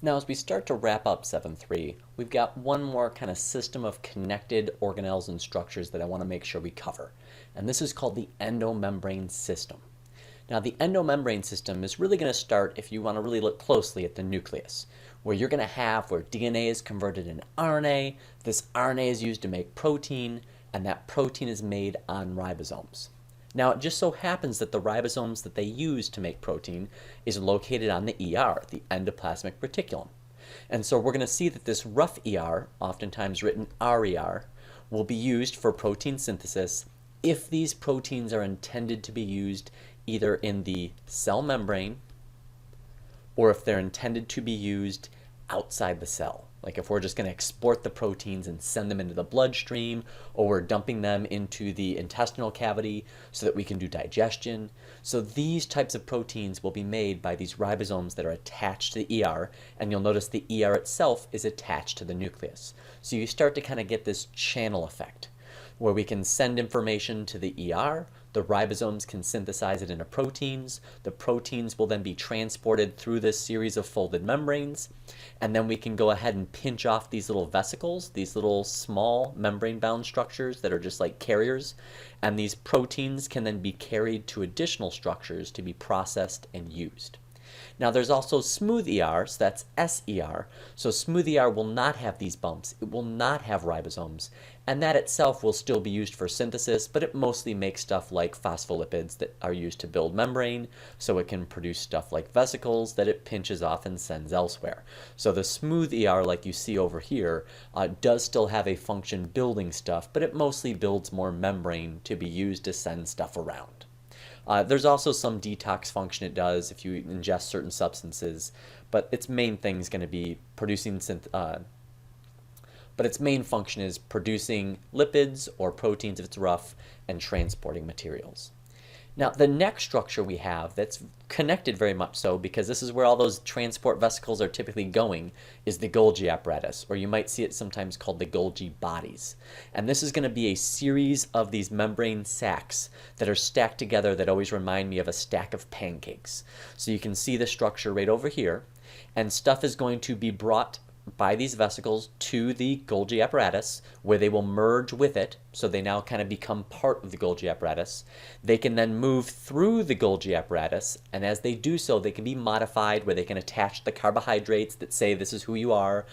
Now, as we start to wrap up 7.3, we've got one more kind of system of connected organelles and structures that I want to make sure we cover. And this is called the endomembrane system. Now, the endomembrane system is really going to start, if you want to really look closely, at the nucleus, where you're going to have where DNA is converted into RNA. This RNA is used to make protein, and that protein is made on ribosomes. Now, it just so happens that the ribosomes that they use to make protein is located on the ER, the endoplasmic reticulum. And so we're going to see that this rough ER, oftentimes written RER, will be used for protein synthesis if these proteins are intended to be used either in the cell membrane or if they're intended to be used outside the cell. Like if we're just going to export the proteins and send them into the bloodstream, or we're dumping them into the intestinal cavity so that we can do digestion. So these types of proteins will be made by these ribosomes that are attached to the ER, and you'll notice the ER itself is attached to the nucleus. So you start to kind of get this channel effect where we can send information to the ER, the ribosomes can synthesize it into proteins, the proteins will then be transported through this series of folded membranes, and then we can go ahead and pinch off these little vesicles, these little small membrane-bound structures that are just like carriers, and these proteins can then be carried to additional structures to be processed and used. Now there's also smooth ER, so that's SER. So smooth ER will not have these bumps. It will not have ribosomes. And that itself will still be used for synthesis, but it mostly makes stuff like phospholipids that are used to build membrane. So it can produce stuff like vesicles that it pinches off and sends elsewhere. So the smooth ER, like you see over here, does still have a function building stuff, but it mostly builds more membrane to be used to send stuff around. There's also some detox function it does if you ingest certain substances, but its main thing is going to be producing but its main function is producing lipids or proteins if it's rough and transporting materials. Now, the next structure we have that's connected very much so, because this is where all those transport vesicles are typically going, is the Golgi apparatus, or you might see it sometimes called the Golgi bodies. And this is going to be a series of these membrane sacs that are stacked together that always remind me of a stack of pancakes. So you can see the structure right over here, and stuff is going to be brought by these vesicles to the Golgi apparatus, where they will merge with it, so they now kind of become part of the Golgi apparatus. They can then move through the Golgi apparatus, and as they do so, they can be modified where they can attach the carbohydrates that say this is who you are.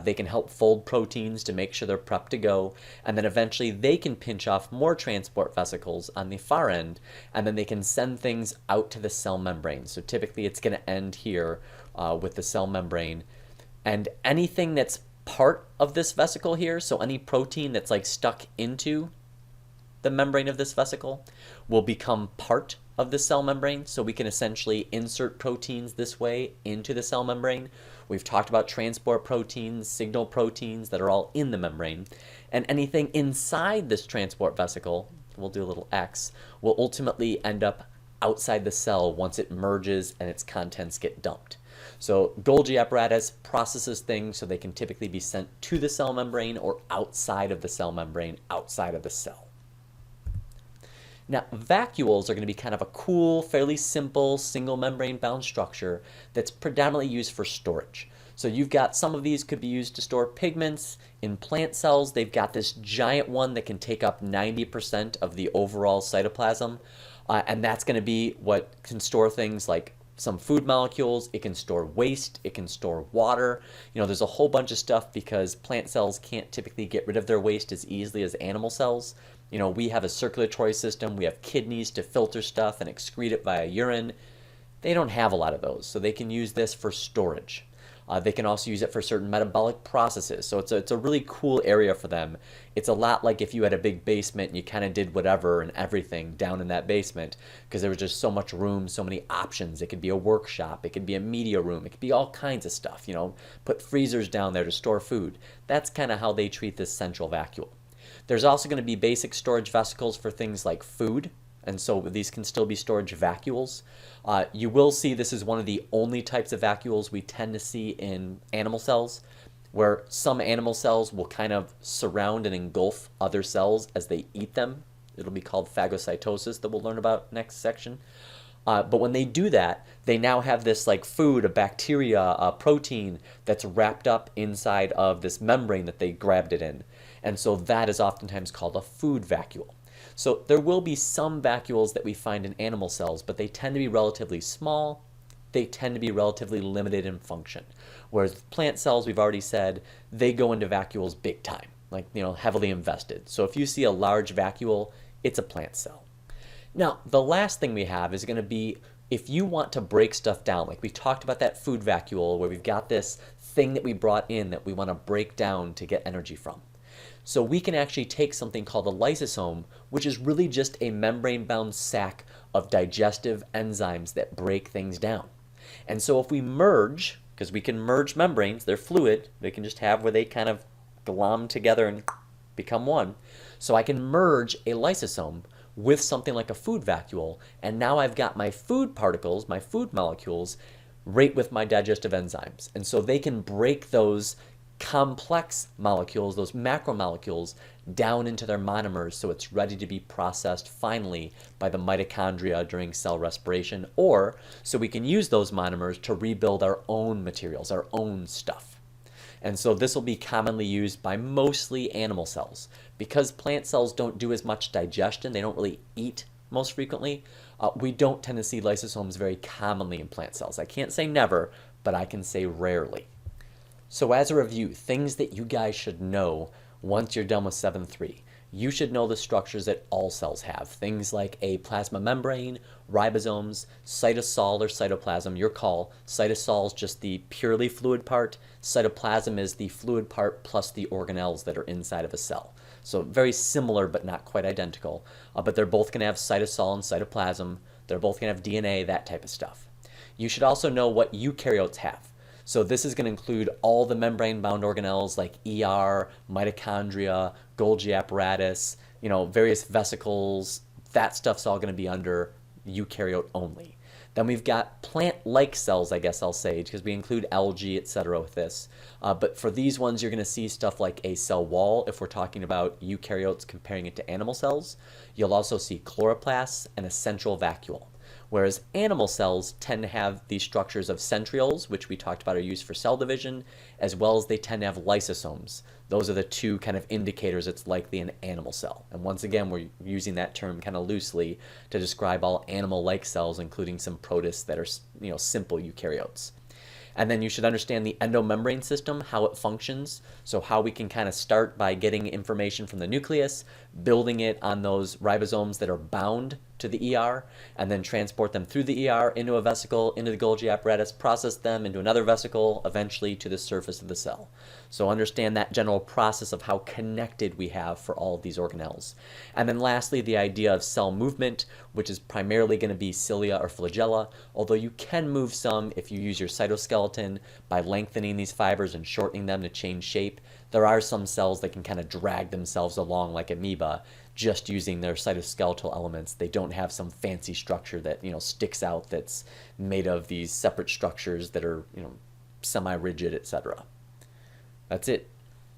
They can help fold proteins to make sure they're prepped to go, and then eventually they can pinch off more transport vesicles on the far end, and then they can send things out to the cell membrane. So typically it's going to end here with the cell membrane. And anything that's part of this vesicle here, so any protein that's like stuck into the membrane of this vesicle, will become part of the cell membrane. So we can essentially insert proteins this way into the cell membrane. We've talked about transport proteins, signal proteins that are all in the membrane. And anything inside this transport vesicle, we'll do a little X, will ultimately end up outside the cell once it merges and its contents get dumped. So Golgi apparatus processes things so they can typically be sent to the cell membrane or outside of the cell membrane, outside of the cell. Now, vacuoles are going to be kind of a cool, fairly simple, single membrane bound structure that's predominantly used for storage. So you've got some of these could be used to store pigments. In plant cells, they've got this giant one that can take up 90% of the overall cytoplasm. And that's going to be what can store things like some food molecules. It can store waste, it can store water. You know, there's a whole bunch of stuff because plant cells can't typically get rid of their waste as easily as animal cells. You know, we have a circulatory system, we have kidneys to filter stuff and excrete it via urine. They don't have a lot of those, so they can use this for storage. They can also use it for certain metabolic processes. So it's a really cool area for them. It's a lot like if you had a big basement and you kind of did whatever and everything down in that basement because there was just so much room, so many options. It could be a workshop, it could be a media room, it could be all kinds of stuff, you know, put freezers down there to store food. That's kind of how they treat this central vacuole. There's also going to be basic storage vesicles for things like food. And so these can still be storage vacuoles. You will see this is one of the only types of vacuoles we tend to see in animal cells, where some animal cells will kind of surround and engulf other cells as they eat them. It'll be called phagocytosis that we'll learn about next section. But when they do that, they now have this like food, a bacteria, a protein that's wrapped up inside of this membrane that they grabbed it in. And so that is oftentimes called a food vacuole. So there will be some vacuoles that we find in animal cells, but they tend to be relatively small. They tend to be relatively limited in function. Whereas plant cells, we've already said, they go into vacuoles big time, like, heavily invested. So if you see a large vacuole, it's a plant cell. Now, the last thing we have is going to be if you want to break stuff down, like we talked about that food vacuole where we've got this thing that we brought in that we want to break down to get energy from. So we can actually take something called a lysosome, which is really just a membrane-bound sac of digestive enzymes that break things down. And so if we merge, because we can merge membranes, they're fluid, they can just have where they kind of glom together and become one. So I can merge a lysosome with something like a food vacuole, and now I've got my food particles, my food molecules, right with my digestive enzymes. And so they can break those complex molecules, those macromolecules, down into their monomers so it's ready to be processed finally by the mitochondria during cell respiration, or so we can use those monomers to rebuild our own materials, our own stuff. And so this will be commonly used by mostly animal cells. Because plant cells don't do as much digestion, they don't really eat most frequently, we don't tend to see lysosomes very commonly in plant cells. I can't say never, but I can say rarely. So as a review, things that you guys should know once you're done with 7.3. You should know the structures that all cells have. Things like a plasma membrane, ribosomes, cytosol or cytoplasm, your call. Cytosol is just the purely fluid part. Cytoplasm is the fluid part plus the organelles that are inside of a cell. So very similar but not quite identical. But they're both going to have cytosol and cytoplasm. They're both going to have DNA, that type of stuff. You should also know what eukaryotes have. So this is going to include all the membrane-bound organelles like ER, mitochondria, Golgi apparatus, various vesicles. That stuff's all going to be under eukaryote only. Then we've got plant-like cells, I guess I'll say, because we include algae, etc. with this. But for these ones, you're going to see stuff like a cell wall if we're talking about eukaryotes comparing it to animal cells. You'll also see chloroplasts and a central vacuole. Whereas animal cells tend to have these structures of centrioles, which we talked about are used for cell division, as well as they tend to have lysosomes. Those are the two kind of indicators it's likely an animal cell. And once again, we're using that term kind of loosely to describe all animal-like cells, including some protists that are, simple eukaryotes. And then you should understand the endomembrane system, how it functions. So how we can kind of start by getting information from the nucleus, building it on those ribosomes that are bound to the ER, and then transport them through the ER into a vesicle, into the Golgi apparatus, process them into another vesicle, eventually to the surface of the cell. So understand that general process of how connected we have for all of these organelles. And then lastly, the idea of cell movement, which is primarily going to be cilia or flagella, although you can move some if you use your cytoskeleton by lengthening these fibers and shortening them to change shape. There are some cells that can kind of drag themselves along like amoeba, just using their cytoskeletal elements. They don't have some fancy structure that sticks out that's made of these separate structures that are semi-rigid, etc. That's it.